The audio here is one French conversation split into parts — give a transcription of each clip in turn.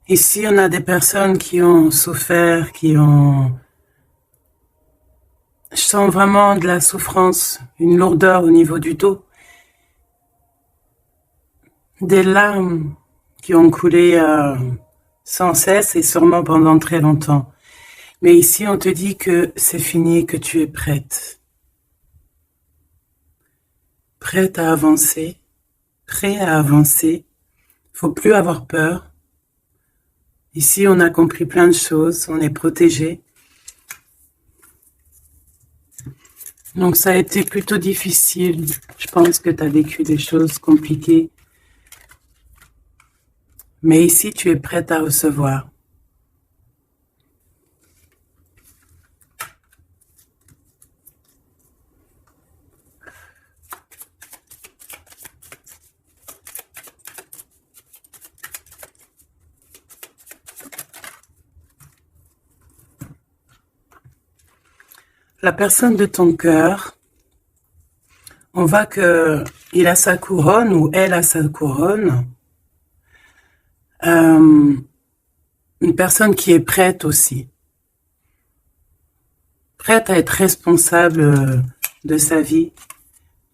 Ici, on a des personnes qui ont souffert, Je sens vraiment de la souffrance, une lourdeur au niveau du dos, des larmes qui ont coulé sans cesse et sûrement pendant très longtemps. Mais ici, on te dit que c'est fini, que tu es prête. Prête à avancer, prêt à avancer. Faut plus avoir peur. Ici, on a compris plein de choses, on est protégé. Donc, ça a été plutôt difficile. Je pense que tu as vécu des choses compliquées. Mais ici, tu es prête à recevoir. La personne de ton cœur, on voit que il a sa couronne ou elle a sa couronne. Une personne qui est prête aussi. Prête à être responsable de sa vie.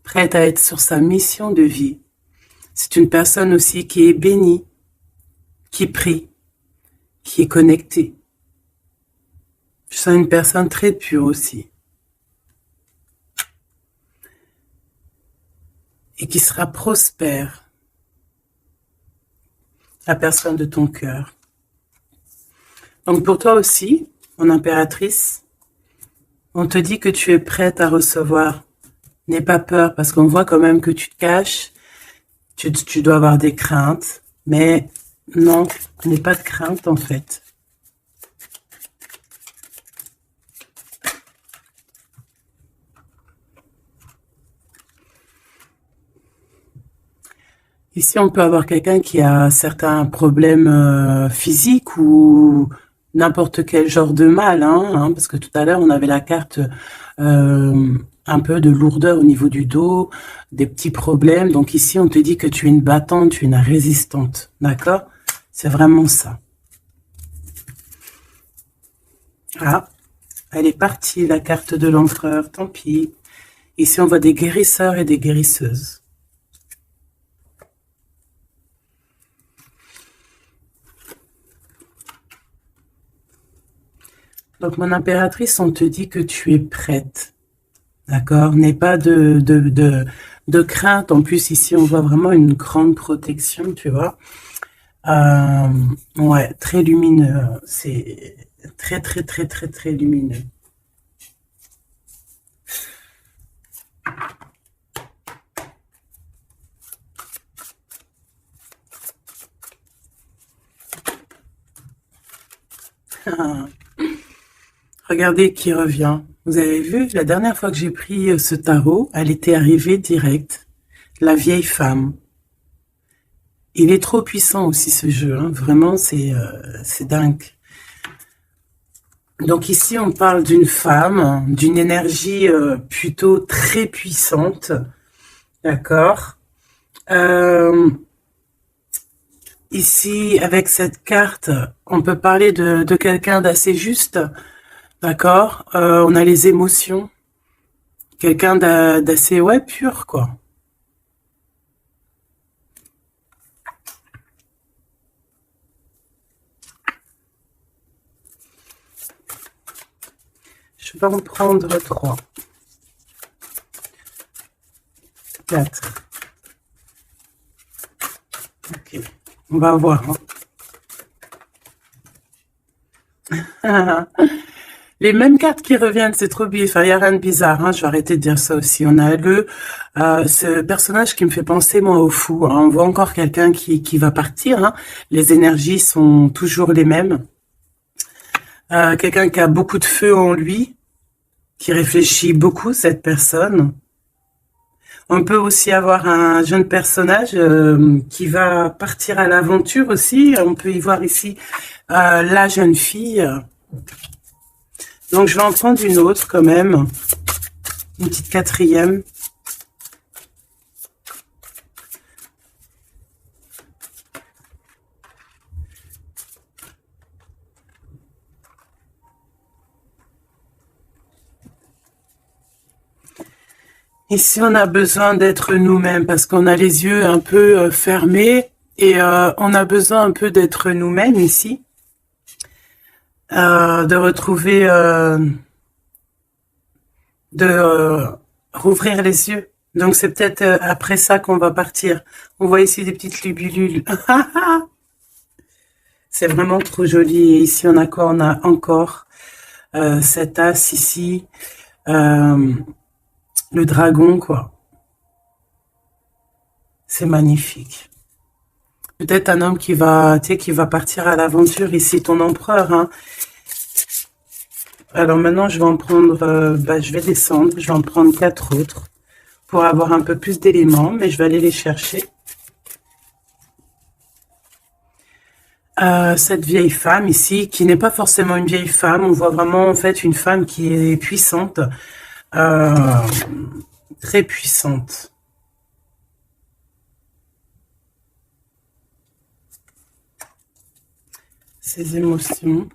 Prête à être sur sa mission de vie. C'est une personne aussi qui est bénie, qui prie, qui est connectée. Je sens une personne très pure aussi. Et qui sera prospère. La personne de ton cœur. Donc pour toi aussi, mon impératrice, on te dit que tu es prête à recevoir. N'aie pas peur parce qu'on voit quand même que tu te caches. Tu dois avoir des craintes. Mais non, n'aie pas de crainte en fait. Ici, on peut avoir quelqu'un qui a certains problèmes physiques ou n'importe quel genre de mal, parce que tout à l'heure, on avait la carte un peu de lourdeur au niveau du dos, des petits problèmes. Donc ici, on te dit que tu es une battante, tu es une résistante, d'accord? C'est vraiment ça. Ah, elle est partie, la carte de l'empereur, tant pis. Ici, on voit des guérisseurs et des guérisseuses. Donc, mon impératrice, on te dit que tu es prête. D'accord? N'aie pas de crainte. En plus, ici, on voit vraiment une grande protection, tu vois. Ouais, très lumineux. C'est très, très, très, très, très lumineux. Regardez qui revient. Vous avez vu, la dernière fois que j'ai pris ce tarot, elle était arrivée directe. La vieille femme. Il est trop puissant aussi ce jeu, hein. Vraiment, c'est dingue. Donc ici, on parle d'une femme, d'une énergie plutôt très puissante, d'accord. Ici, avec cette carte, on peut parler de quelqu'un d'assez juste, d'accord. On a les émotions, quelqu'un d'assez, ouais, pur, quoi. Je vais en prendre 3, 4. Ok, on va voir. Hein. Les mêmes cartes qui reviennent, c'est trop bizarre. Enfin, il n'y a rien de bizarre, hein. Je vais arrêter de dire ça aussi. On a ce personnage qui me fait penser, moi, au fou, hein. On voit encore quelqu'un qui va partir, hein. Les énergies sont toujours les mêmes. Quelqu'un qui a beaucoup de feu en lui, qui réfléchit beaucoup, cette personne. On peut aussi avoir un jeune personnage qui va partir à l'aventure aussi. On peut y voir ici la jeune fille. Donc, je vais en prendre une autre quand même. Une petite quatrième. Ici, on a besoin d'être nous-mêmes parce qu'on a les yeux un peu fermés et on a besoin un peu d'être nous-mêmes ici, de retrouver, de rouvrir les yeux. Donc c'est peut-être après ça qu'on va partir. On voit ici des petites libellules. C'est vraiment trop joli. Et ici, on a quoi? On a encore cet as ici, le dragon, quoi. C'est magnifique. Peut-être un homme qui va, tu sais, qui va partir à l'aventure ici, ton empereur, hein. Alors maintenant, je vais en prendre, je vais descendre, je vais en prendre 4 autres pour avoir un peu plus d'éléments, mais je vais aller les chercher. Cette vieille femme ici, qui n'est pas forcément une vieille femme, on voit vraiment en fait une femme qui est puissante, très puissante. Ses émotions.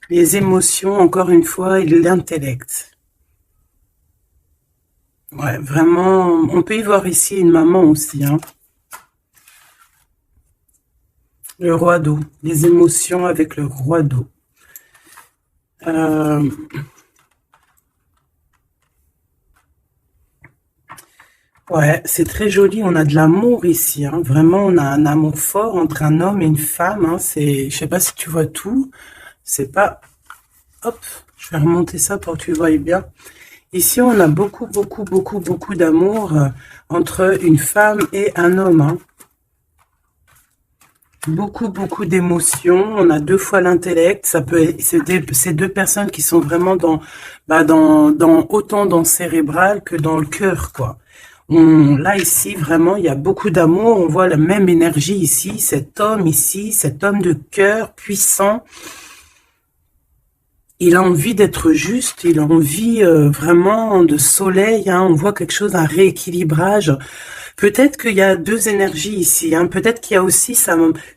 Les émotions, encore une fois, et l'intellect. Ouais, vraiment, on peut y voir ici une maman aussi, hein. Le roi d'eau, les émotions avec le roi d'eau. Ouais, c'est très joli, on a de l'amour ici, hein. Vraiment, on a un amour fort entre un homme et une femme, hein. C'est, je sais pas si tu vois tout, c'est pas... Hop, je vais remonter ça pour que tu voyes bien. Ici, on a beaucoup, beaucoup, beaucoup, beaucoup d'amour entre une femme et un homme, hein. Beaucoup, beaucoup d'émotions. On a 2 fois l'intellect. Ça peut, c'est 2 personnes qui sont vraiment autant dans le cérébral que dans le cœur, quoi. Là, ici, vraiment, il y a beaucoup d'amour. On voit la même énergie ici. Cet homme ici, cet homme de cœur puissant. Il a envie d'être juste, il a envie vraiment de soleil, hein. On voit quelque chose, un rééquilibrage. Peut-être qu'il y a 2 énergies ici, hein. Peut-être qu'il y a aussi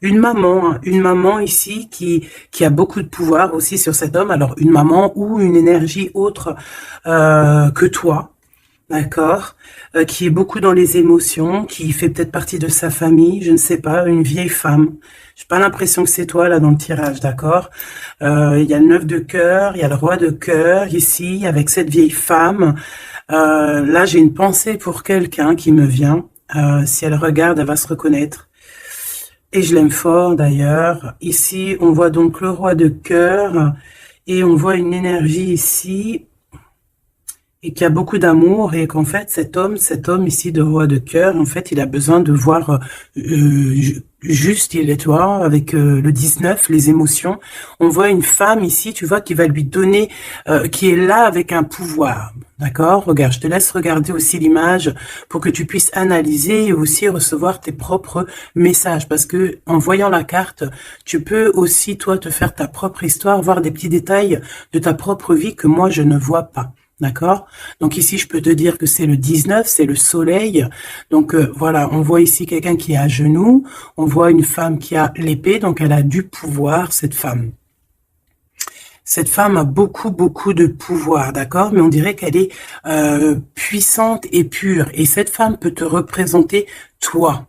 une maman, hein. Une maman ici qui a beaucoup de pouvoir aussi sur cet homme. Alors une maman ou une énergie autre que toi, d'accord, qui est beaucoup dans les émotions, qui fait peut-être partie de sa famille, je ne sais pas, une vieille femme. J'ai pas l'impression que c'est toi là dans le tirage, d'accord. Il y a le 9 de cœur, il y a le roi de cœur ici avec cette vieille femme. Là, j'ai une pensée pour quelqu'un qui me vient. Si elle regarde, elle va se reconnaître. Et je l'aime fort d'ailleurs. Ici, on voit donc le roi de cœur et on voit une énergie ici et qui a beaucoup d'amour et qu'en fait cet homme ici de roi de cœur, en fait il a besoin de voir juste, il est, tu vois, avec le 19, les émotions. On voit une femme ici, tu vois, qui va lui donner, qui est là avec un pouvoir, d'accord. Regarde, je te laisse regarder aussi l'image pour que tu puisses analyser et aussi recevoir tes propres messages, parce que en voyant la carte, tu peux aussi toi te faire ta propre histoire, voir des petits détails de ta propre vie que moi je ne vois pas. D'accord? Donc ici, je peux te dire que c'est le 19, c'est le soleil. Donc voilà, on voit ici quelqu'un qui est à genoux. On voit une femme qui a l'épée, donc elle a du pouvoir, cette femme. Cette femme a beaucoup, beaucoup de pouvoir, d'accord? Mais on dirait qu'elle est puissante et pure. Et cette femme peut te représenter toi,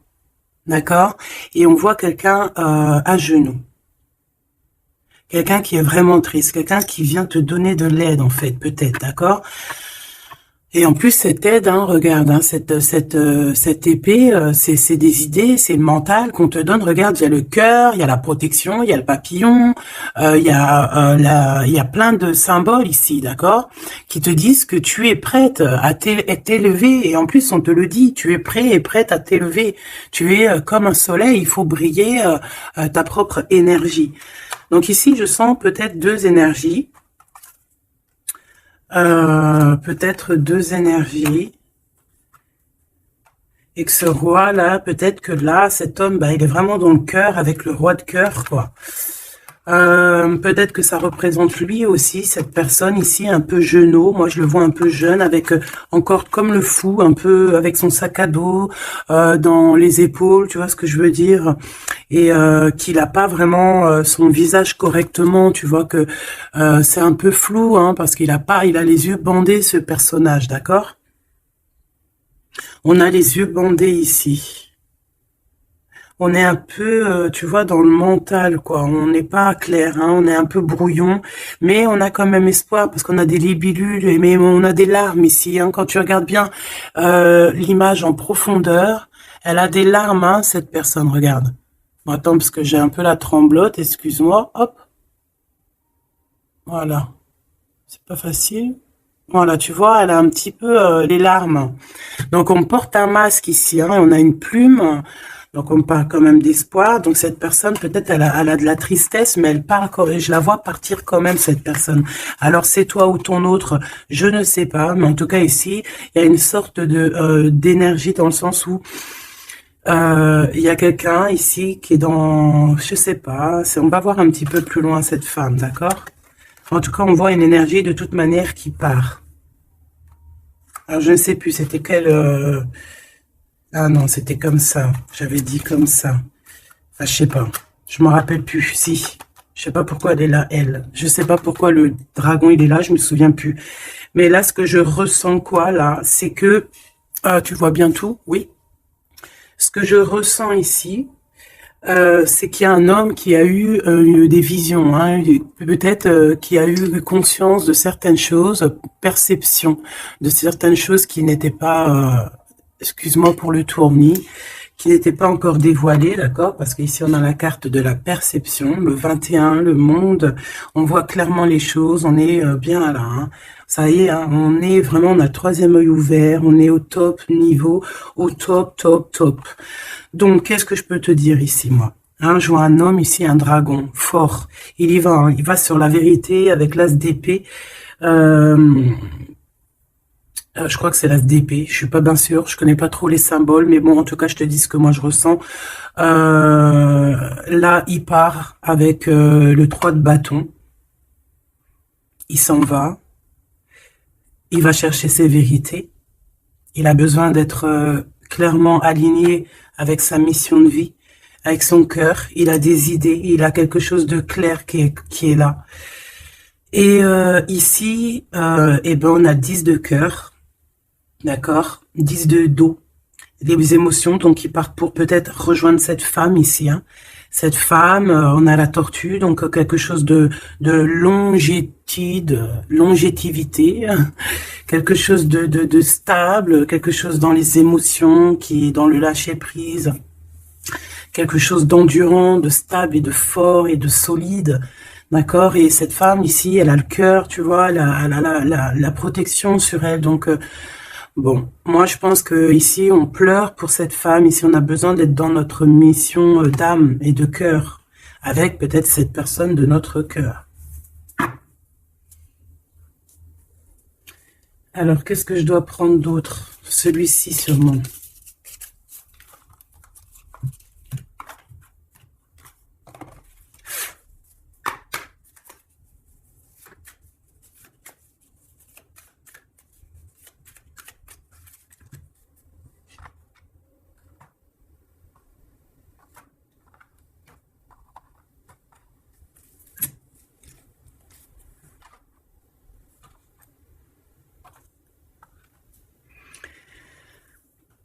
d'accord? Et on voit quelqu'un à genoux. Quelqu'un qui est vraiment triste, quelqu'un qui vient te donner de l'aide, en fait, peut-être, d'accord? Et en plus, cette aide, hein, regarde, hein, cette épée, c'est des idées, c'est le mental qu'on te donne. Regarde, il y a le cœur, il y a la protection, il y a le papillon, il y a plein de symboles ici, d'accord, qui te disent que tu es prête à t'élever. Et en plus, on te le dit, tu es prêt et prête à t'élever. Tu es comme un soleil, il faut briller ta propre énergie. Donc ici, je sens peut-être 2 énergies. Peut-être 2 énergies. Et que ce roi-là, peut-être que là, cet homme, il est vraiment dans le cœur avec le roi de cœur, quoi. Peut-être que ça représente lui aussi, cette personne ici, un peu jeunot. Moi, je le vois un peu jeune, avec encore comme le fou, un peu avec son sac à dos dans les épaules, tu vois ce que je veux dire, et qu'il a pas vraiment son visage correctement. Tu vois que c'est un peu flou, hein, parce il a les yeux bandés, ce personnage, d'accord? On a les yeux bandés ici. On est un peu, tu vois, dans le mental, quoi. On n'est pas clair, hein. On est un peu brouillon, mais on a quand même espoir parce qu'on a des libellules, mais on a des larmes ici, hein. Quand tu regardes bien l'image en profondeur, elle a des larmes, hein, cette personne. Regarde. Bon, attends, parce que j'ai un peu la tremblote. Excuse-moi. Hop, voilà. C'est pas facile. Voilà, tu vois, elle a un petit peu les larmes. Donc on porte un masque ici, hein, on a une plume, donc on parle quand même d'espoir. Donc cette personne, peut-être elle a de la tristesse, mais elle parle quand même, je la vois partir quand même, cette personne. Alors c'est toi ou ton autre, je ne sais pas, mais en tout cas ici, il y a une sorte de d'énergie dans le sens où il y a quelqu'un ici qui est dans, je sais pas, on va voir un petit peu plus loin cette femme, d'accord? En tout cas, on voit une énergie de toute manière qui part. Alors je ne sais plus, c'était quelle... Ah non, c'était comme ça. J'avais dit comme ça. Enfin, je sais pas. Je me rappelle plus. Si. Je sais pas pourquoi elle est là, elle. Je sais pas pourquoi le dragon, il est là. Je me souviens plus. Mais là, ce que je ressens, quoi, là, c'est que... Ah, tu vois bien tout? Oui. Ce que je ressens ici, c'est qu'il y a un homme qui a eu des visions, hein, peut-être qui a eu conscience de certaines choses, perception de certaines choses qui n'étaient pas, excuse-moi pour le tournis, qui n'étaient pas encore dévoilées, d'accord? Parce qu'ici on a la carte de la perception, le 21, le monde, on voit clairement les choses, on est bien là, hein. Ça y est, hein, on est vraiment, on a le troisième œil ouvert, on est au top niveau, au top, top, top. Donc, qu'est-ce que je peux te dire ici, moi? Hein, je vois un homme ici, un dragon, fort. Il y va, hein, il va sur la vérité avec l'as d'épée. Euh, je crois que c'est l'as d'épée, je suis pas bien sûre, je connais pas trop les symboles, mais bon, en tout cas, je te dis ce que moi je ressens. Là, il part avec le 3 de bâton. Il s'en va. Il va chercher ses vérités. Il a besoin d'être clairement aligné avec sa mission de vie, avec son cœur. Il a des idées, il a quelque chose de clair qui est là. Et ici, eh ben, on a 10 de cœur, d'accord, 10 de dos, des émotions, donc qui partent pour peut-être rejoindre cette femme ici, hein. Cette femme, on a la tortue, donc quelque chose de longévité, quelque chose de stable, quelque chose dans les émotions, qui est dans le lâcher-prise, quelque chose d'endurant, de stable et de fort et de solide, d'accord? Et cette femme ici, elle a le cœur, tu vois, la protection sur elle, donc... bon, moi je pense que ici on pleure pour cette femme, ici on a besoin d'être dans notre mission d'âme et de cœur, avec peut-être cette personne de notre cœur. Alors qu'est-ce que je dois prendre d'autre? Celui-ci sûrement.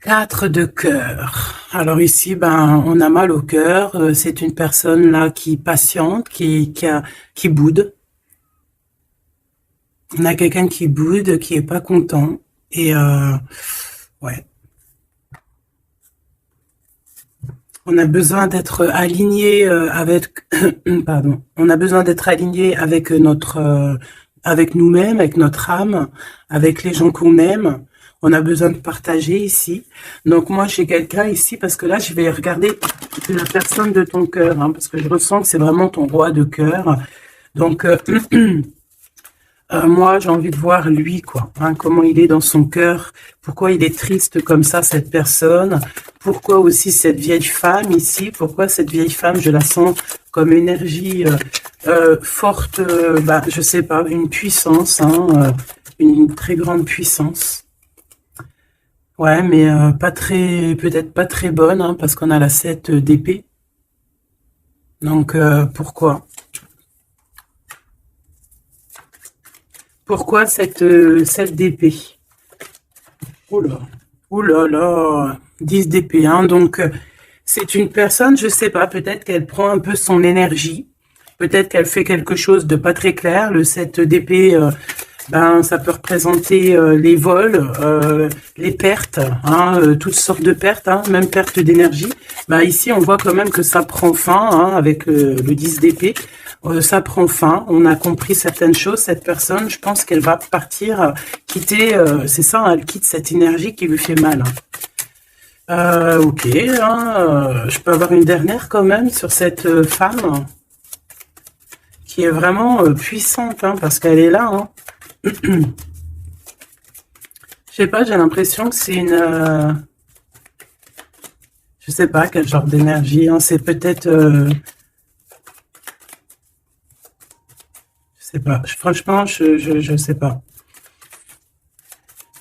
Quatre de cœur. Alors ici, ben, on a mal au cœur. C'est une personne là qui patiente, qui boude. On a quelqu'un qui boude, qui est pas content. Et ouais, on a besoin d'être aligné avec, pardon, on a besoin d'être aligné avec avec nous-mêmes, avec notre âme, avec les gens qu'on aime. On a besoin de partager ici. Donc moi, j'ai quelqu'un ici, parce que là, je vais regarder la personne de ton cœur, hein, parce que je ressens que c'est vraiment ton roi de cœur. Donc, Moi, j'ai envie de voir lui, quoi, hein, comment il est dans son cœur, pourquoi il est triste comme ça, cette personne, pourquoi aussi cette vieille femme ici, pourquoi cette vieille femme, je la sens comme énergie forte, bah, je sais pas, une puissance, hein, une très grande puissance. Ouais, mais pas très, peut-être pas très bonne, hein, parce qu'on a la 7 d'épée. Donc, pourquoi? Pourquoi cette d'épée? Oula, oula là, 10 d'épée, hein, donc c'est une personne, je sais pas, peut-être qu'elle prend un peu son énergie, peut-être qu'elle fait quelque chose de pas très clair, le 7 d'épée, ben, ça peut représenter les vols, les pertes, hein, toutes sortes de pertes, hein, même perte d'énergie. Ben, ici, on voit quand même que ça prend fin, hein, avec le 10 d'épée. Ça prend fin, on a compris certaines choses. Cette personne, je pense qu'elle va partir, quitter, c'est ça, hein, elle quitte cette énergie qui lui fait mal. Ok, hein, je peux avoir une dernière quand même sur cette femme qui est vraiment puissante, hein, parce qu'elle est là, hein. Je sais pas, j'ai l'impression que c'est une... je sais pas quel genre d'énergie, hein, c'est peut-être... je sais pas, franchement, je sais pas.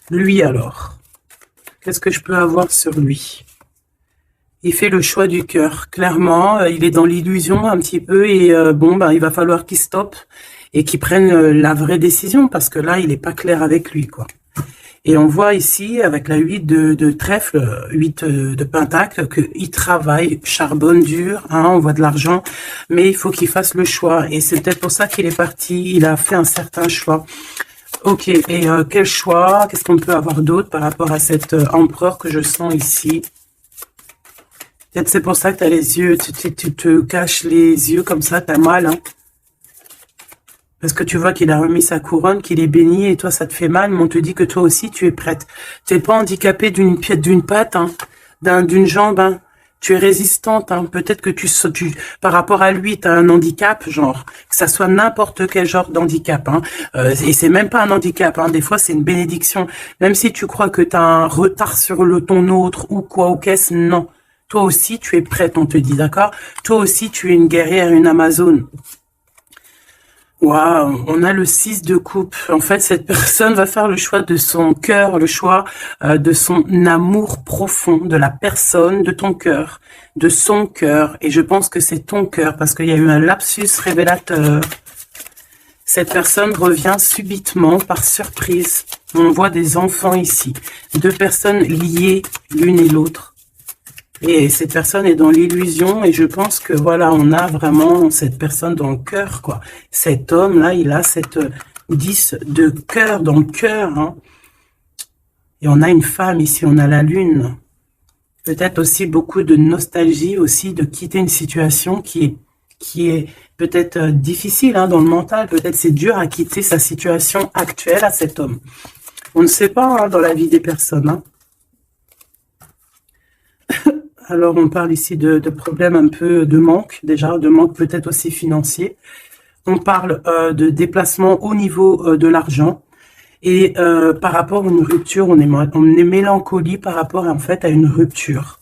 Lui alors, qu'est-ce que je peux avoir sur lui? Il fait le choix du cœur, clairement, il est dans l'illusion un petit peu et bon, ben, il va falloir qu'il stoppe et qu'il prenne la vraie décision parce que là, il n'est pas clair avec lui, quoi. Et on voit ici, avec la 8 de trèfle, 8 de pentacle, qu'il travaille, charbonne dur, hein, on voit de l'argent, mais il faut qu'il fasse le choix. Et c'est peut-être pour ça qu'il est parti, il a fait un certain choix. Ok, et quel choix? Qu'est-ce qu'on peut avoir d'autre par rapport à cet empereur que je sens ici? Peut-être c'est pour ça que tu as les yeux, tu te caches les yeux comme ça, t'as mal, hein? Parce que tu vois qu'il a remis sa couronne, qu'il est béni, et toi, ça te fait mal, mais on te dit que toi aussi, tu es prête. Tu n'es pas handicapée d'une patte, hein, d'une jambe, hein. Tu es résistante, hein. Peut-être que par rapport à lui, tu as un handicap, genre, que ça soit n'importe quel genre d'handicap, hein. Et c'est même pas un handicap, hein. Des fois, c'est une bénédiction. Même si tu crois que tu as un retard sur ton autre, ou quoi, ou qu'est-ce, non. Toi aussi, tu es prête, on te dit, d'accord? Toi aussi, tu es une guerrière, une Amazone. Waouh, on a le 6 de coupe. En fait, cette personne va faire le choix de son cœur, le choix de son amour profond, de la personne, de ton cœur, de son cœur. Et je pense que c'est ton cœur, parce qu'il y a eu un lapsus révélateur. Cette personne revient subitement, par surprise. On voit des enfants ici. Deux personnes liées l'une et l'autre. Et cette personne est dans l'illusion et je pense que voilà, on a vraiment cette personne dans le cœur, quoi. Cet homme-là, il a cette 10 de cœur dans le cœur, hein. Et on a une femme ici, on a la lune. Peut-être aussi beaucoup de nostalgie aussi de quitter une situation qui est peut-être difficile, hein, dans le mental. Peut-être c'est dur à quitter sa situation actuelle à cet homme. On ne sait pas, hein, dans la vie des personnes, hein. Alors, on parle ici de problèmes un peu de manque, déjà, de manque peut-être aussi financier. On parle de déplacement au niveau de l'argent. Et par rapport à une rupture, on est mélancolie par rapport en fait à une rupture.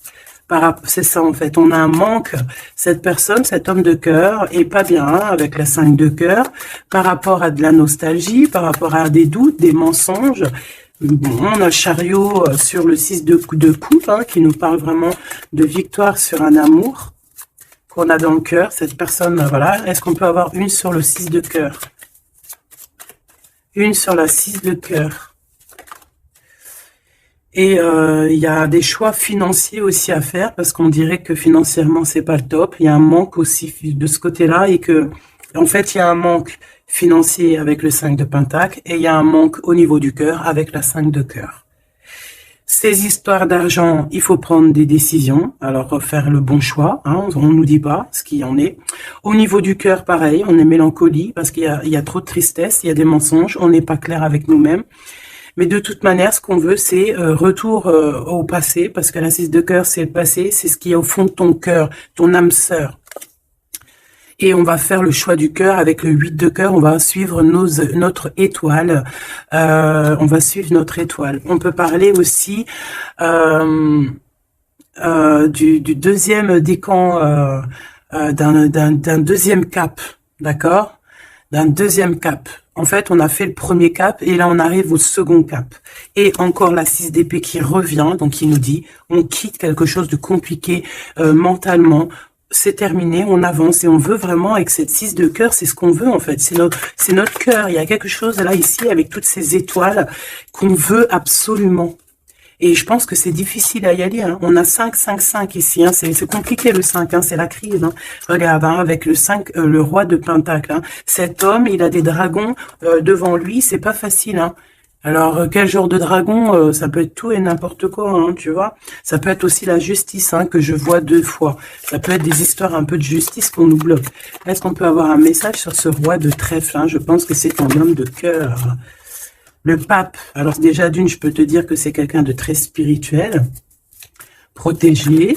C'est ça en fait, on a un manque. Cette personne, cet homme de cœur est pas bien, hein, avec la 5 de cœur, par rapport à de la nostalgie, par rapport à des doutes, des mensonges. Bon, on a le chariot sur le 6 de coupe, hein, qui nous parle vraiment de victoire sur un amour qu'on a dans le cœur. Cette personne, voilà. Est-ce qu'on peut avoir une sur le 6 de cœur? Une sur la 6 de cœur. Et il y a des choix financiers aussi à faire, parce qu'on dirait que financièrement, c'est pas le top. Il y a un manque aussi de ce côté-là, et que, en fait, il y a un manque financier avec le 5 de pentacle, et il y a un manque au niveau du cœur avec la 5 de cœur. Ces histoires d'argent, il faut prendre des décisions, alors faire le bon choix, hein, on nous dit pas ce qu'il y en est. Au niveau du cœur, pareil, on est mélancolie, parce qu'il y a trop de tristesse, il y a des mensonges, on n'est pas clair avec nous-mêmes. Mais de toute manière, ce qu'on veut, c'est retour au passé, parce que la 6 de cœur, c'est le passé, c'est ce qui est au fond de ton cœur, ton âme sœur. Et on va faire le choix du cœur. Avec le 8 de cœur, on va suivre notre étoile. On va suivre notre étoile. On peut parler aussi du deuxième décan, d'un deuxième cap, d'accord? D'un deuxième cap. En fait, on a fait le premier cap et là, on arrive au second cap. Et encore la 6 d'épée qui revient, donc qui nous dit, on quitte quelque chose de compliqué mentalement. C'est terminé, on avance et on veut vraiment, avec cette 6 de cœur, c'est ce qu'on veut en fait. C'est notre cœur. Il y a quelque chose là, ici, avec toutes ces étoiles qu'on veut absolument. Et je pense que c'est difficile à y aller. Hein. On a 5, 5, 5 ici. Hein. C'est compliqué le 5, hein. C'est la crise. Hein. Regarde, hein, avec le 5, le roi de Pentacle. Hein. Cet homme, il a des dragons devant lui. C'est pas facile. Hein. Alors, quel genre de dragon? Ça peut être tout et n'importe quoi, hein, tu vois. Ça peut être aussi la justice, hein, que je vois 2 fois. Ça peut être des histoires un peu de justice qu'on nous bloque. Est-ce qu'on peut avoir un message sur ce roi de trèfle, hein? Je pense que c'est un homme de cœur. Le pape, alors déjà d'une, je peux te dire que c'est quelqu'un de très spirituel, protégé,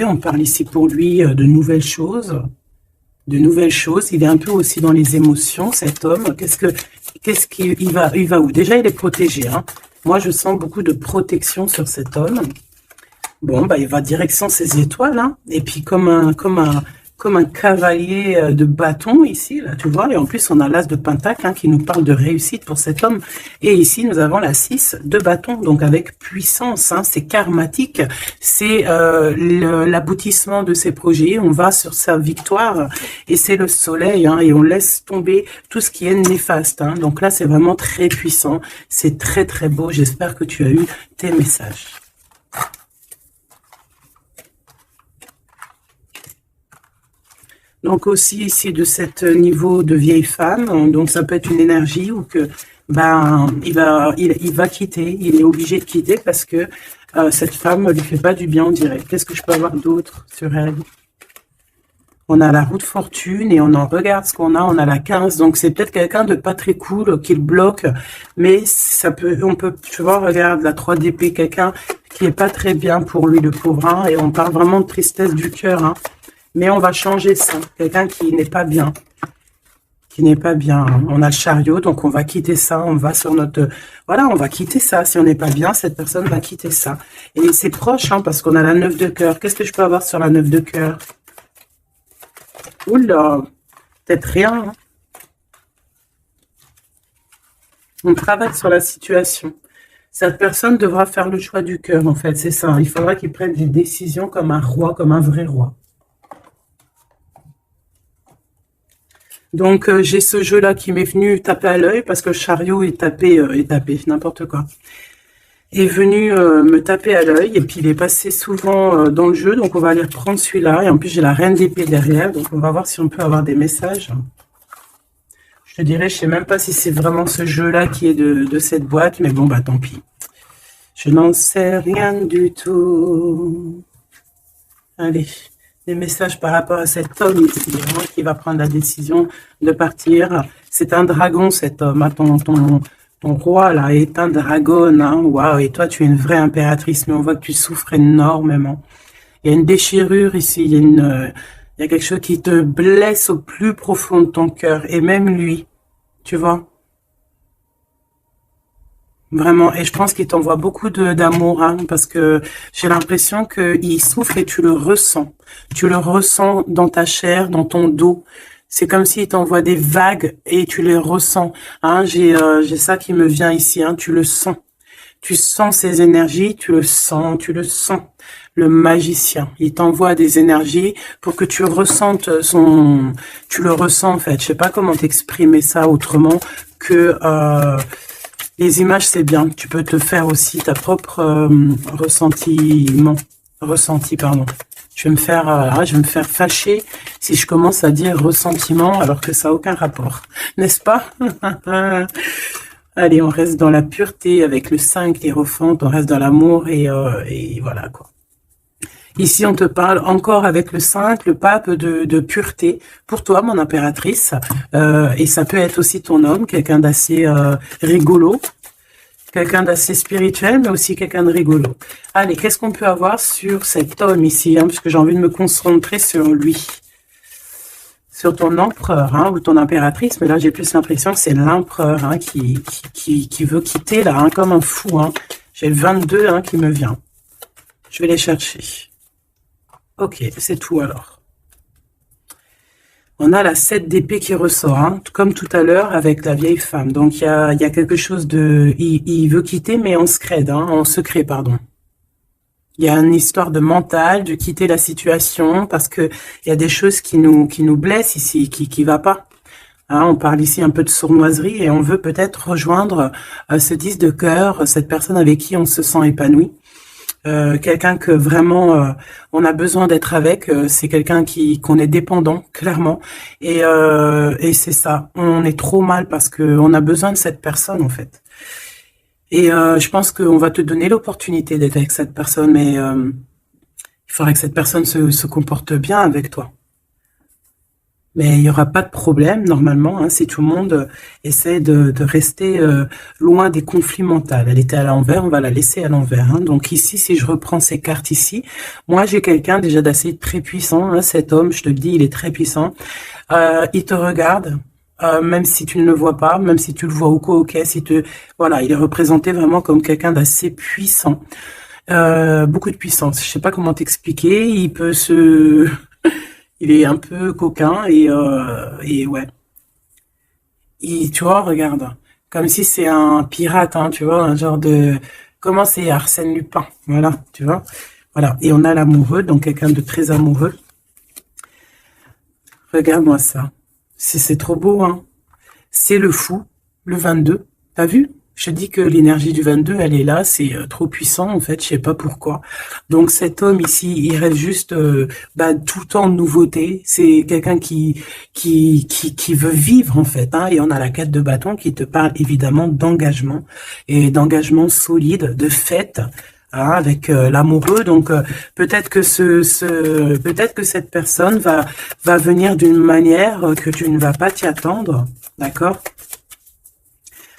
on parle ici pour lui de nouvelles choses, il est un peu aussi dans les émotions, cet homme, il va où? Déjà, il est protégé, hein. Moi, je sens beaucoup de protection sur cet homme. Bon, bah, il va direction ses étoiles, hein, et puis comme un cavalier de bâton ici, là, tu vois, et en plus on a l'as de pentacle, hein, qui nous parle de réussite pour cet homme, et ici nous avons la 6 de bâton, donc avec puissance, hein, c'est karmatique, c'est l'aboutissement de ses projets, on va sur sa victoire, et c'est le soleil, hein, et on laisse tomber tout ce qui est néfaste, hein, donc là c'est vraiment très puissant, c'est très très beau, j'espère que tu as eu tes messages. Donc aussi ici de cet niveau de vieille femme, donc ça peut être une énergie ou que ben il va quitter, il est obligé de quitter parce que cette femme ne lui fait pas du bien, on dirait. Qu'est-ce que je peux avoir d'autre sur elle? On a la roue de fortune et on en regarde ce qu'on a, on a la 15, donc c'est peut-être quelqu'un de pas très cool qui le bloque, mais on peut, tu vois, regarde la 3 d'épée, quelqu'un qui est pas très bien pour lui, le pauvre, hein, et on parle vraiment de tristesse du cœur, hein. Mais on va changer ça. Quelqu'un qui n'est pas bien. Qui n'est pas bien. On a le chariot, donc on va quitter ça. On va sur notre... Voilà, on va quitter ça. Si on n'est pas bien, cette personne va quitter ça. Et c'est proche, hein, parce qu'on a la 9 de cœur. Qu'est-ce que je peux avoir sur la 9 de cœur? Oula, peut-être rien. Hein. On travaille sur la situation. Cette personne devra faire le choix du cœur, en fait. C'est ça. Il faudra qu'il prenne des décisions comme un roi, comme un vrai roi. Donc, j'ai ce jeu-là qui m'est venu taper à l'œil parce que le chariot est tapé, n'importe quoi. Est venu me taper à l'œil et puis il est passé souvent dans le jeu. Donc, on va aller reprendre celui-là. Et en plus, j'ai la reine d'épée derrière. Donc, on va voir si on peut avoir des messages. Je te dirais, je sais même pas si c'est vraiment ce jeu-là qui est de cette boîte. Mais bon, bah tant pis. Je n'en sais rien du tout. Allez. Des messages par rapport à cet homme ici, hein, qui va prendre la décision de partir. C'est un dragon, cet homme. Hein, ton roi, là, est un dragon. Hein, waouh, et toi, tu es une vraie impératrice, mais on voit que tu souffres énormément. Il y a une déchirure ici, il y a quelque chose qui te blesse au plus profond de ton cœur, et même lui, tu vois. Vraiment, et je pense qu'il t'envoie beaucoup d'amour, hein, parce que j'ai l'impression qu'il souffre et tu le ressens. Tu le ressens dans ta chair, dans ton dos. C'est comme s'il t'envoie des vagues et tu les ressens. Hein, j'ai ça qui me vient ici, hein, tu le sens. Tu sens ces énergies, tu le sens, tu le sens. Le magicien, il t'envoie des énergies pour que tu ressentes tu le ressens en fait. Je sais pas comment t'exprimer ça autrement que... les images, c'est bien. Tu peux te faire aussi ta propre ressenti, pardon. Je vais me faire fâcher si je commence à dire ressentiment alors que ça n'a aucun rapport. N'est-ce pas? Allez, on reste dans la pureté avec le 5, l'Hiérophante, on reste dans l'amour et voilà quoi. Ici, on te parle encore avec le 5, le pape de pureté. Pour toi, mon impératrice, et ça peut être aussi ton homme, quelqu'un d'assez rigolo, quelqu'un d'assez spirituel, mais aussi quelqu'un de rigolo. Allez, qu'est-ce qu'on peut avoir sur cet homme ici, hein, parce que j'ai envie de me concentrer sur lui. sur ton empereur, hein, ou ton impératrice, mais là j'ai plus l'impression que c'est l'empereur, hein, qui veut quitter là, hein, comme un fou, hein. J'ai le 22, hein, qui me vient. Je vais les chercher. Ok, c'est tout alors. On a la 7 d'épée qui ressort, hein, comme tout à l'heure avec la vieille femme. Donc il y a quelque chose de... Il veut quitter, mais en secret, hein, en secret, pardon. Il y a une histoire de mental, de quitter la situation, parce que il y a des choses qui nous blessent ici, qui va pas. Hein, on parle ici un peu de sournoiserie et on veut peut-être rejoindre ce 10 de cœur, cette personne avec qui on se sent épanoui. Quelqu'un que vraiment on a besoin d'être avec, c'est quelqu'un qu'on est dépendant, clairement. Et c'est ça, on est trop mal parce qu'on a besoin de cette personne en fait. Et je pense qu'on va te donner l'opportunité d'être avec cette personne, mais il faudrait que cette personne se comporte bien avec toi. Mais il n'y aura pas de problème, normalement, hein, si tout le monde essaie de rester loin des conflits mentaux. Elle était à l'envers, on va la laisser à l'envers. Hein. Donc ici, si je reprends ces cartes ici, moi j'ai quelqu'un déjà d'assez très puissant. Hein, cet homme, je te le dis, il est très puissant. Il te regarde. Même si tu ne le vois pas, même si tu le vois au quoi, ok, voilà, il est représenté vraiment comme quelqu'un d'assez puissant, beaucoup de puissance. Je sais pas comment t'expliquer. Il est un peu coquin et ouais. Tu vois, regarde, comme si c'est un pirate, hein, tu vois, un genre de, comment c'est Arsène Lupin, voilà, tu vois, voilà. Et on a l'amoureux, donc quelqu'un de très amoureux. Regarde-moi ça. C'est trop beau, hein. C'est le fou, le 22. T'as vu? Je dis que l'énergie du 22, elle est là, c'est trop puissant, en fait, je sais pas pourquoi. Donc cet homme ici, il rêve juste tout le temps de nouveauté. C'est quelqu'un qui veut vivre, en fait. Hein, et on a la 4 de bâton qui te parle évidemment d'engagement, et d'engagement solide, de fête. Hein, avec l'amoureux, donc peut-être que peut-être que cette personne va venir d'une manière que tu ne vas pas t'y attendre, d'accord?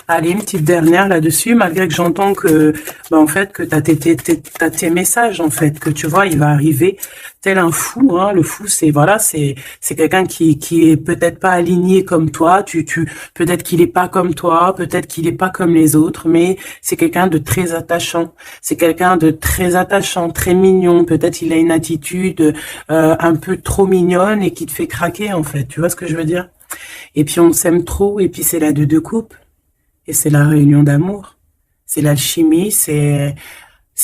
Allez, une petite dernière là-dessus, malgré que j'entends que, en fait, que t'as tes messages, en fait, que tu vois, il va arriver tel un fou, hein. Le fou, c'est, voilà, c'est quelqu'un qui est peut-être pas aligné comme toi, peut-être qu'il est pas comme toi, peut-être qu'il est pas comme les autres, mais c'est quelqu'un de très attachant. C'est quelqu'un de très attachant, très mignon. Peut-être il a une attitude, un peu trop mignonne et qui te fait craquer, en fait. Tu vois ce que je veux dire? Et puis on s'aime trop, et puis c'est la 2 de coupe. Et c'est la réunion d'amour, c'est l'alchimie, c'est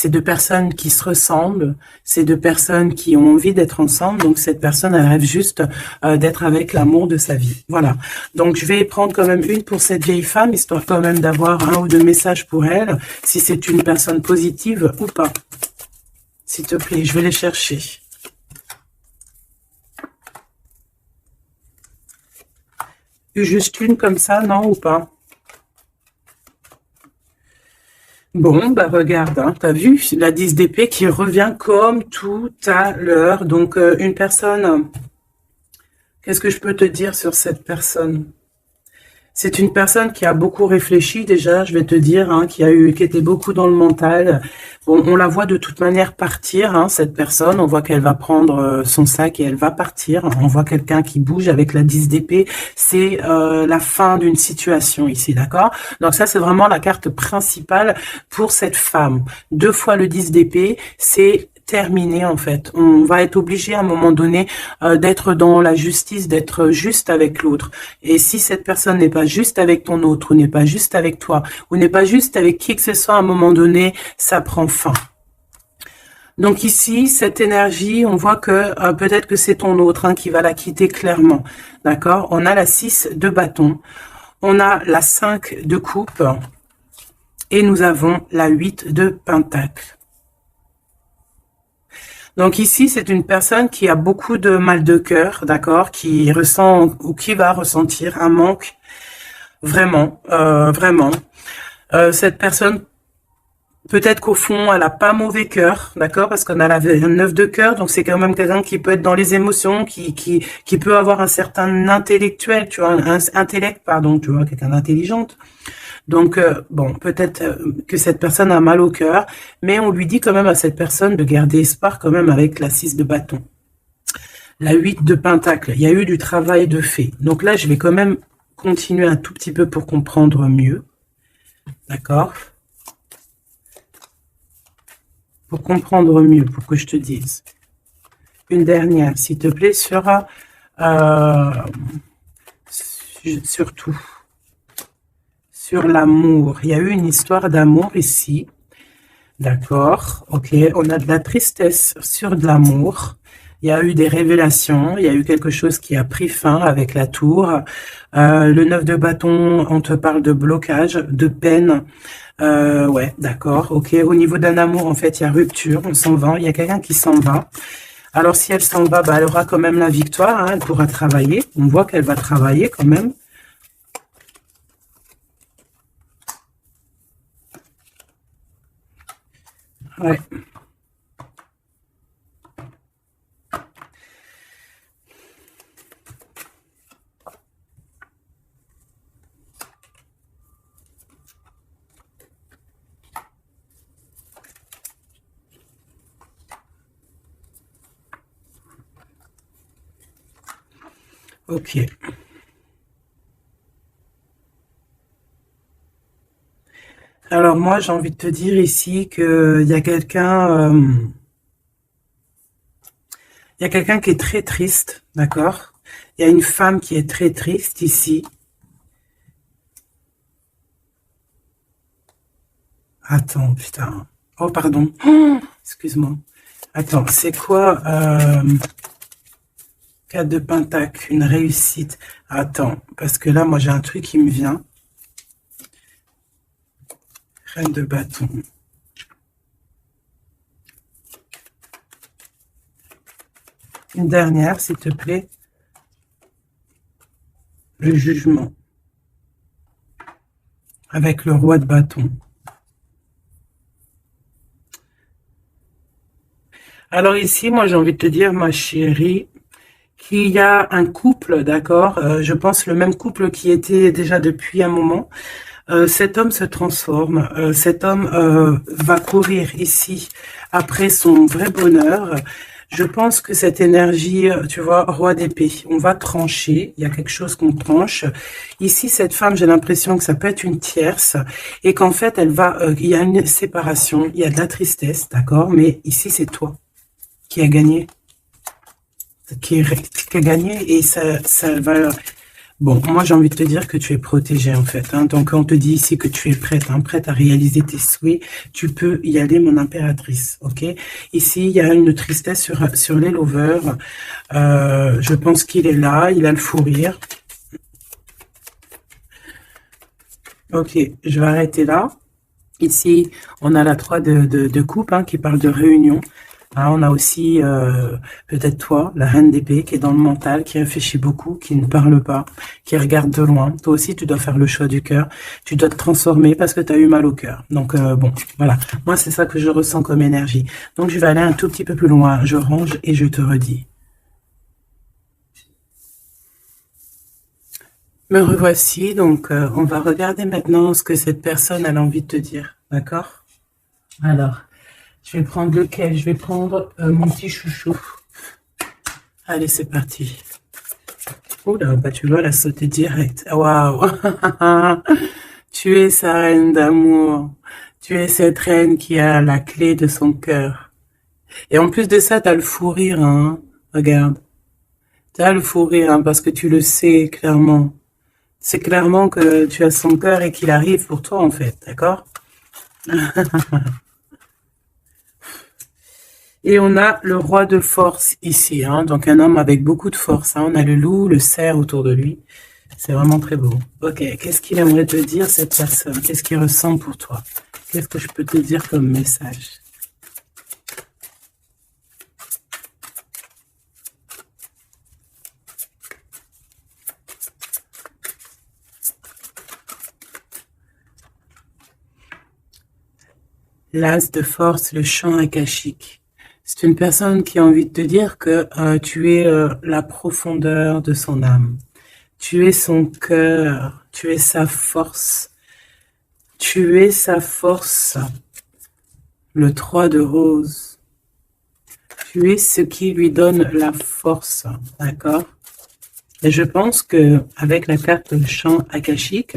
deux personnes qui se ressemblent, c'est deux personnes qui ont envie d'être ensemble. Donc cette personne, elle rêve juste d'être avec l'amour de sa vie. Voilà. Donc je vais prendre quand même une pour cette vieille femme, histoire quand même d'avoir un ou deux messages pour elle, si c'est une personne positive ou pas. S'il te plaît, je vais les chercher. Juste une comme ça, non ou pas? Bon, bah regarde, hein, t'as vu la 10 d'épée qui revient comme tout à l'heure. Donc, une personne, qu'est-ce que je peux te dire sur cette personne? C'est une personne qui a beaucoup réfléchi déjà, je vais te dire, hein, qui était beaucoup dans le mental. Bon, on la voit de toute manière partir, hein, cette personne. On voit qu'elle va prendre son sac et elle va partir. On voit quelqu'un qui bouge avec la 10 d'épée. C'est la fin d'une situation ici, d'accord? Donc ça, c'est vraiment la carte principale pour cette femme. 2 fois le 10 d'épée, c'est terminé en fait. On va être obligé à un moment donné d'être dans la justice, d'être juste avec l'autre. Et si cette personne n'est pas juste avec ton autre, ou n'est pas juste avec toi, ou n'est pas juste avec qui que ce soit, à un moment donné, ça prend fin. Donc ici, cette énergie, on voit que peut-être que c'est ton autre, hein, qui va la quitter clairement. D'accord? On a la 6 de bâton, on a la 5 de coupe, et nous avons la 8 de pentacle. Donc ici, c'est une personne qui a beaucoup de mal de cœur, d'accord, qui ressent ou qui va ressentir un manque, vraiment, vraiment. Cette personne, peut-être qu'au fond, elle a pas mauvais cœur, d'accord, parce qu'on a la 9 de cœur, donc c'est quand même quelqu'un qui peut être dans les émotions, qui peut avoir un certain intellectuel, tu vois, un intellect, pardon, tu vois, quelqu'un d'intelligente. Donc, bon, peut-être que cette personne a mal au cœur, mais on lui dit quand même à cette personne de garder espoir quand même avec la 6 de bâton. La 8 de Pentacle, il y a eu du travail de fait. Donc là, je vais quand même continuer un tout petit peu pour comprendre mieux. D'accord? Pour comprendre mieux, pour que je te dise. Une dernière, s'il te plaît, surtout sur l'amour. Il y a eu une histoire d'amour ici. D'accord, ok. On a de la tristesse sur de l'amour. Il y a eu des révélations. Il y a eu quelque chose qui a pris fin avec la tour. Le 9 de bâton, on te parle de blocage, de peine. Ouais, d'accord, ok. Au niveau d'un amour, en fait, il y a rupture. On s'en va. Il y a quelqu'un qui s'en va. Alors, si elle s'en va, bah, elle aura quand même la victoire. Hein, elle pourra travailler. On voit qu'elle va travailler quand même. Ouais. Ok. Alors moi, j'ai envie de te dire ici qu'il y a quelqu'un qui est très triste, d'accord? Il y a une femme qui est très triste ici. Attends, putain. Oh, pardon. Oh, excuse-moi. Attends, c'est quoi 4 de Pentacle, une réussite. Attends, parce que là, moi, j'ai un truc qui me vient. Reine de bâton. Une dernière, s'il te plaît. Le jugement. Avec le roi de bâton. Alors ici, moi, j'ai envie de te dire, ma chérie, qu'il y a un couple, d'accord, je pense le même couple qui était déjà depuis un moment. Cet homme se transforme, cet homme va courir ici après son vrai bonheur. Je pense que cette énergie, tu vois, roi d'épée, on va trancher, il y a quelque chose qu'on tranche. Ici, cette femme, j'ai l'impression que ça peut être une tierce et qu'en fait, il y a une séparation, il y a de la tristesse, d'accord, mais ici, c'est toi qui as gagné. Qui a gagné et ça va... Bon, moi j'ai envie de te dire que tu es protégée en fait. Hein. Donc on te dit ici que tu es prête, hein, prête à réaliser tes souhaits. Tu peux y aller, mon impératrice, ok? Ici, il y a une tristesse sur les lovers. Je pense qu'il est là, il a le fou rire. Ok, je vais arrêter là. Ici, on a la 3 de coupe hein, qui parle de réunion. Ah, on a aussi peut-être toi, la reine d'épée, qui est dans le mental, qui réfléchit beaucoup, qui ne parle pas, qui regarde de loin. Toi aussi, tu dois faire le choix du cœur. Tu dois te transformer parce que tu as eu mal au cœur. Donc, bon, voilà. Moi, c'est ça que je ressens comme énergie. Donc, je vais aller un tout petit peu plus loin. Je range et je te redis. Me revoici. Donc, on va regarder maintenant ce que cette personne a envie de te dire. D'accord? Alors, je vais prendre lequel? Je vais prendre mon petit chouchou. Allez, c'est parti. Oula, bah tu vois, elle a sauté direct. Waouh! Tu es sa reine d'amour. Tu es cette reine qui a la clé de son cœur. Et en plus de ça, t'as le fou rire, hein. Regarde. T'as le fou rire, hein, parce que tu le sais clairement. C'est clairement que tu as son cœur et qu'il arrive pour toi, en fait. D'accord? Et on a le roi de force ici, hein, donc un homme avec beaucoup de force. Hein. On a le loup, le cerf autour de lui. C'est vraiment très beau. Ok, qu'est-ce qu'il aimerait te dire, cette personne? Qu'est-ce qu'il ressent pour toi? Qu'est-ce que je peux te dire comme message? L'as de force, le chant akashique. C'est une personne qui a envie de te dire que tu es la profondeur de son âme. Tu es son cœur. Tu es sa force. Tu es sa force. Le 3 de rose. Tu es ce qui lui donne la force, d'accord? Et je pense que avec la carte champ akashique,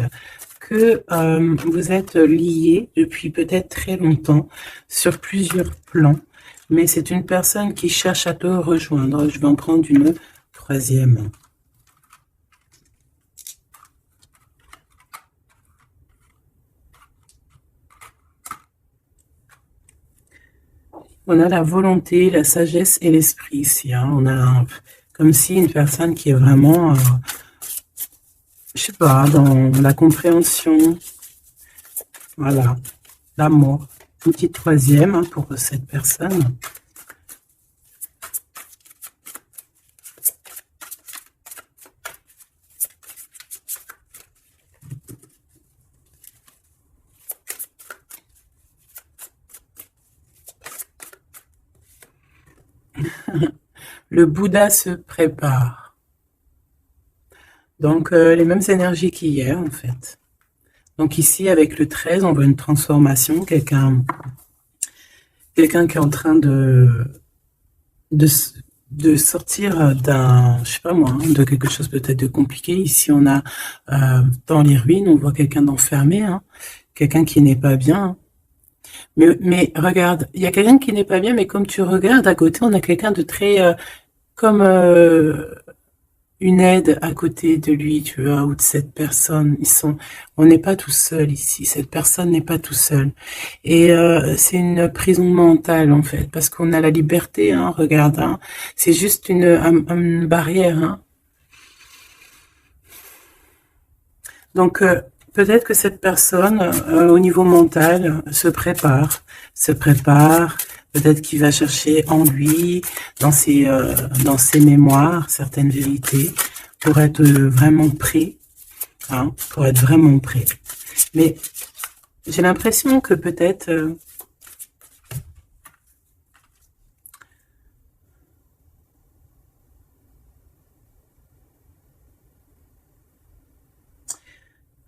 que vous êtes liés depuis peut-être très longtemps sur plusieurs plans, mais c'est une personne qui cherche à te rejoindre. Je vais en prendre une troisième. On a la volonté, la sagesse et l'esprit ici. Hein. On a comme si une personne qui est vraiment, je sais pas, dans la compréhension, voilà, l'amour. Une petite troisième hein, pour cette personne. Le Bouddha se prépare. Donc, les mêmes énergies qu'hier, en fait. Donc ici, avec le 13, on voit une transformation. Quelqu'un qui est en train de sortir d'un, je sais pas moi, hein, de quelque chose peut-être de compliqué. Ici, on a dans les ruines, on voit quelqu'un d'enfermé, hein, quelqu'un qui n'est pas bien. Hein. Mais regarde, il y a quelqu'un qui n'est pas bien, mais comme tu regardes à côté, on a quelqu'un de très comme une aide à côté de lui, tu vois, ou de cette personne. On n'est pas tout seul ici. Cette personne n'est pas tout seul. Et c'est une prison mentale en fait, parce qu'on a la liberté. Hein, regarde, hein, c'est juste une barrière. Hein. Donc peut-être que cette personne, au niveau mental, se prépare. Peut-être qu'il va chercher en lui, dans ses mémoires, certaines vérités, pour être vraiment prêt, hein, pour être vraiment prêt. Mais j'ai l'impression que peut-être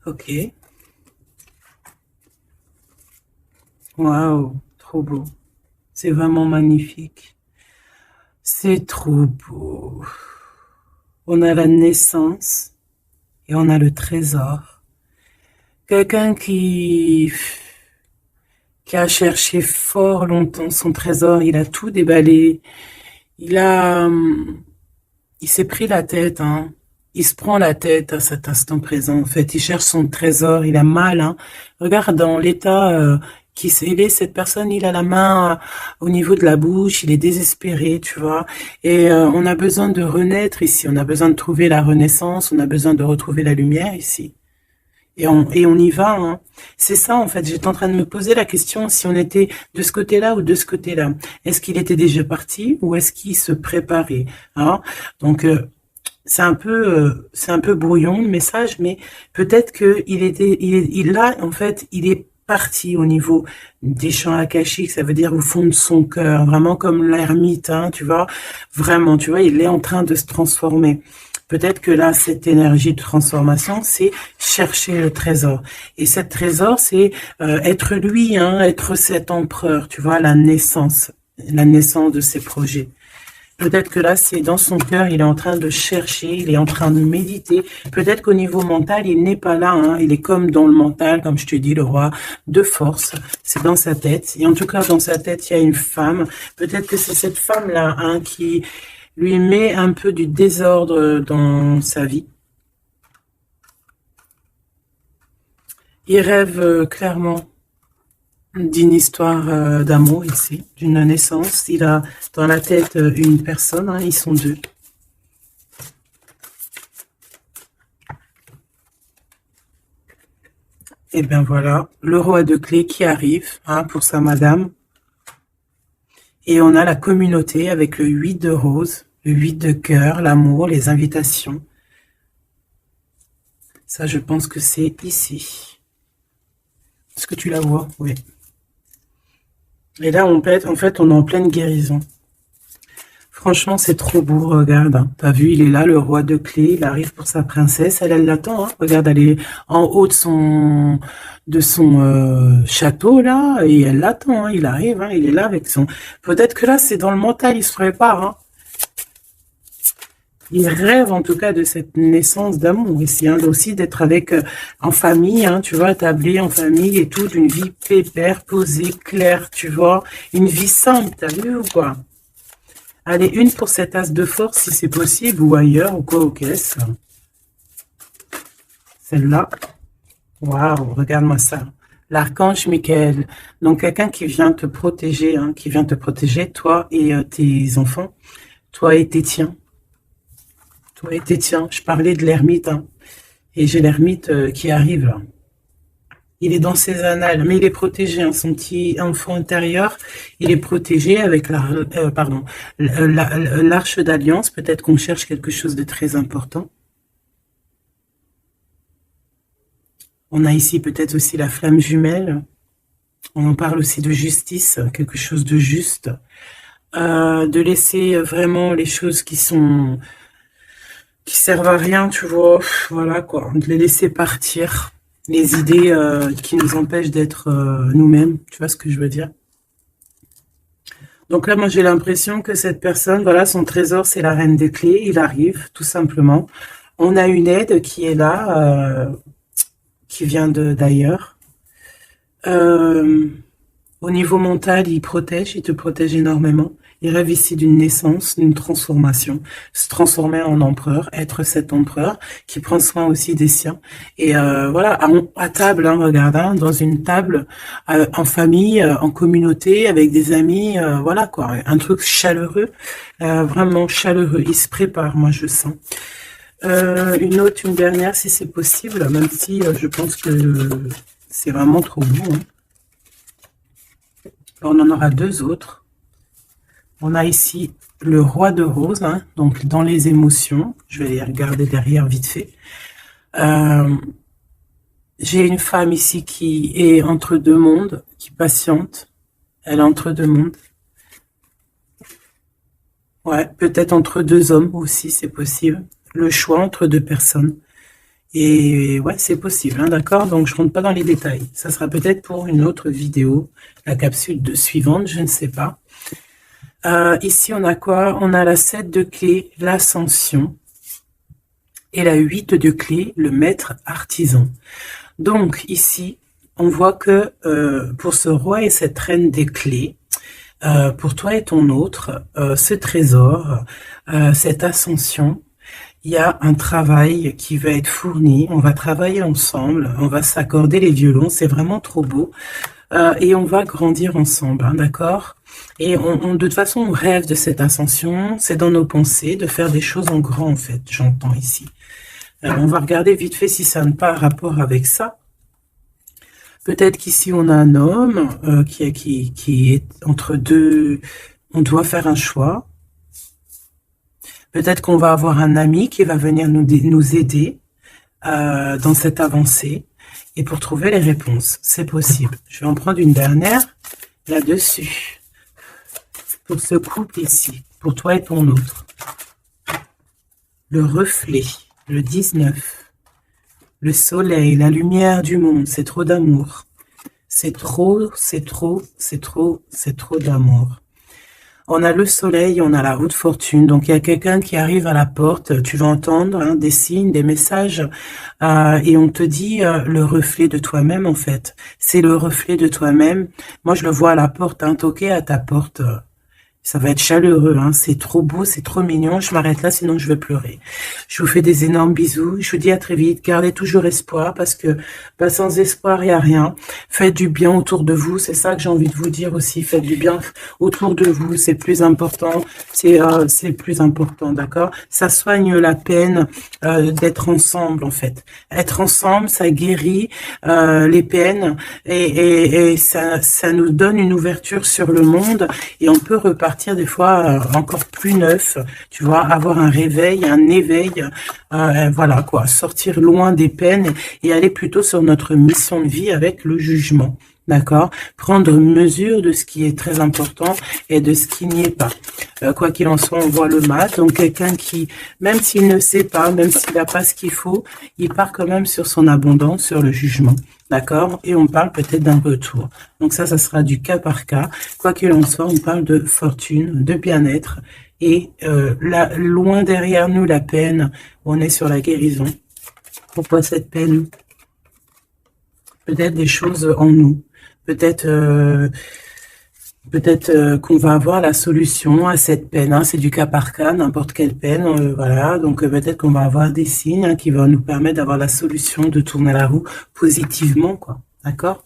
ok. Waouh, trop beau. C'est vraiment magnifique. C'est trop beau. On a la naissance et on a le trésor. Quelqu'un qui a cherché fort longtemps son trésor, il a tout déballé. Il a, il s'est pris la tête, hein. Il se prend la tête à cet instant présent. En fait, il cherche son trésor, il a mal, hein. Regarde dans l'état il est, cette personne, il a la main au niveau de la bouche, il est désespéré, tu vois. Et on a besoin de renaître ici, on a besoin de trouver la renaissance, on a besoin de retrouver la lumière ici. Et on y va. Hein. C'est ça, en fait. J'étais en train de me poser la question si on était de ce côté-là ou de ce côté-là. Est-ce qu'il était déjà parti ou est-ce qu'il se préparait hein. Donc, c'est un peu brouillon le message, mais peut-être que en fait, il est parti au niveau des champs akashiques, ça veut dire au fond de son cœur, vraiment comme l'ermite, hein, tu vois, vraiment, tu vois, il est en train de se transformer. Peut-être que là, cette énergie de transformation, c'est chercher le trésor. Et cet trésor, c'est être lui, hein, être cet empereur, tu vois, la naissance de ses projets. Peut-être que là, c'est dans son cœur, il est en train de chercher, il est en train de méditer. Peut-être qu'au niveau mental, il n'est pas là. Hein. Il est comme dans le mental, comme je te dis, le roi de force. C'est dans sa tête. Et en tout cas, dans sa tête, il y a une femme. Peut-être que c'est cette femme-là hein, qui lui met un peu du désordre dans sa vie. Il rêve clairement d'une histoire d'amour ici, d'une naissance. Il a dans la tête une personne, hein, ils sont deux. Et bien voilà, le roi de clés qui arrive hein, pour sa madame. Et on a la communauté avec le 8 de rose, le 8 de cœur, l'amour, les invitations. Ça, je pense que c'est ici. Est-ce que tu la vois? Oui. Et là, en fait, on est en pleine guérison. Franchement, c'est trop beau, regarde. Hein. T'as vu, il est là, le roi de clés, il arrive pour sa princesse, elle l'attend. Hein. Regarde, elle est en haut de son château, là, et elle l'attend. Hein. Il arrive, hein, il est là avec son... Peut-être que là, c'est dans le mental, il se prépare. Hein. Il rêve en tout cas de cette naissance d'amour ici, hein, aussi d'être avec en famille, hein, tu vois, établi en famille et tout, d'une vie pépère, posée, claire, tu vois, une vie simple, t'as vu ou quoi? Allez, une pour cet as de force si c'est possible, ou ailleurs, ou quoi, aux caisses. Celle-là, waouh, regarde-moi ça. L'archange Michael, donc quelqu'un qui vient te protéger, hein, qui vient te protéger, toi et tes enfants, toi et tes tiens. Toi et tes tiens, je parlais de l'ermite, hein, et j'ai l'ermite qui arrive là. Il est dans ses annales, mais il est protégé, hein, son petit enfant intérieur, il est protégé avec l'arche d'alliance, peut-être qu'on cherche quelque chose de très important. On a ici peut-être aussi la flamme jumelle, on en parle aussi de justice, quelque chose de juste, de laisser vraiment les choses qui servent à rien, tu vois, voilà quoi, de les laisser partir. Les idées qui nous empêchent d'être nous-mêmes, tu vois ce que je veux dire? Donc là, moi, j'ai l'impression que cette personne, voilà, son trésor, c'est la reine des clés, il arrive, tout simplement. On a une aide qui est là, qui vient d'ailleurs. Au niveau mental, il te protège énormément. Il rêve ici d'une naissance, d'une transformation, se transformer en empereur, être cet empereur qui prend soin aussi des siens. Et voilà, à table, hein, regarde, hein, dans une table, en famille, en communauté, avec des amis, voilà quoi, un truc chaleureux, vraiment chaleureux. Il se prépare, moi je sens. Une dernière, si c'est possible, même si je pense que c'est vraiment trop beau. Hein. On en aura deux autres. On a ici le roi de rose, hein, donc dans les émotions. Je vais les regarder derrière vite fait. J'ai une femme ici qui est entre deux mondes, qui patiente. Elle est entre deux mondes. Ouais, peut-être entre deux hommes aussi, c'est possible. Le choix entre deux personnes. Et ouais, c'est possible, hein, d'accord? Donc, je rentre pas dans les détails. Ça sera peut-être pour une autre vidéo, la capsule suivante, je ne sais pas. Ici, on a quoi? On a la 7 de clé, l'ascension. Et la 8 de clé, le maître artisan. Donc, ici, on voit que pour ce roi et cette reine des clés, pour toi et ton autre, ce trésor, cette ascension, il y a un travail qui va être fourni. On va travailler ensemble, on va s'accorder les violons, c'est vraiment trop beau. Et on va grandir ensemble, hein, d'accord? Et de toute façon, on rêve de cette ascension, c'est dans nos pensées, de faire des choses en grand, en fait, j'entends ici. On va regarder vite fait si ça n'a pas rapport avec ça. Peut-être qu'ici, on a un homme qui est entre deux... On doit faire un choix. Peut-être qu'on va avoir un ami qui va venir nous aider dans cette avancée. Et pour trouver les réponses, c'est possible. Je vais en prendre une dernière là-dessus. Pour ce couple ici, pour toi et ton autre. Le reflet, le 19. Le soleil, la lumière du monde, c'est trop d'amour. C'est trop, c'est trop, c'est trop, c'est trop d'amour. On a le soleil, on a la haute fortune. Donc, il y a quelqu'un qui arrive à la porte. Tu vas entendre hein, des signes, des messages. Et on te dit le reflet de toi-même, en fait. C'est le reflet de toi-même. Moi, je le vois à la porte, hein, toquer à ta porte. Ça va être chaleureux, hein. C'est trop beau, c'est trop mignon. Je m'arrête là, sinon je vais pleurer. Je vous fais des énormes bisous. Je vous dis à très vite. Gardez toujours espoir parce que bah, sans espoir, il n'y a rien. Faites du bien autour de vous. C'est ça que j'ai envie de vous dire aussi. Faites du bien autour de vous. C'est plus important. C'est plus important, d'accord? Ça soigne la peine d'être ensemble, en fait. Être ensemble, ça guérit les peines et ça nous donne une ouverture sur le monde et on peut repartir des fois encore plus neuf, tu vois, avoir un réveil, un éveil, voilà quoi, sortir loin des peines et aller plutôt sur notre mission de vie avec le jugement. D'accord? Prendre mesure de ce qui est très important et de ce qui n'y est pas. Quoi qu'il en soit, on voit le mat. Donc, quelqu'un qui, même s'il ne sait pas, même s'il n'a pas ce qu'il faut, il part quand même sur son abondance, sur le jugement. D'accord? Et on parle peut-être d'un retour. Donc ça sera du cas par cas. Quoi qu'il en soit, on parle de fortune, de bien-être. Et là, loin derrière nous, la peine, on est sur la guérison. Pourquoi cette peine? Peut-être des choses en nous. Peut-être qu'on va avoir la solution à cette peine. Hein. C'est du cas par cas, n'importe quelle peine. Voilà. Donc peut-être qu'on va avoir des signes qui vont nous permettre d'avoir la solution, de tourner la roue positivement, quoi. D'accord?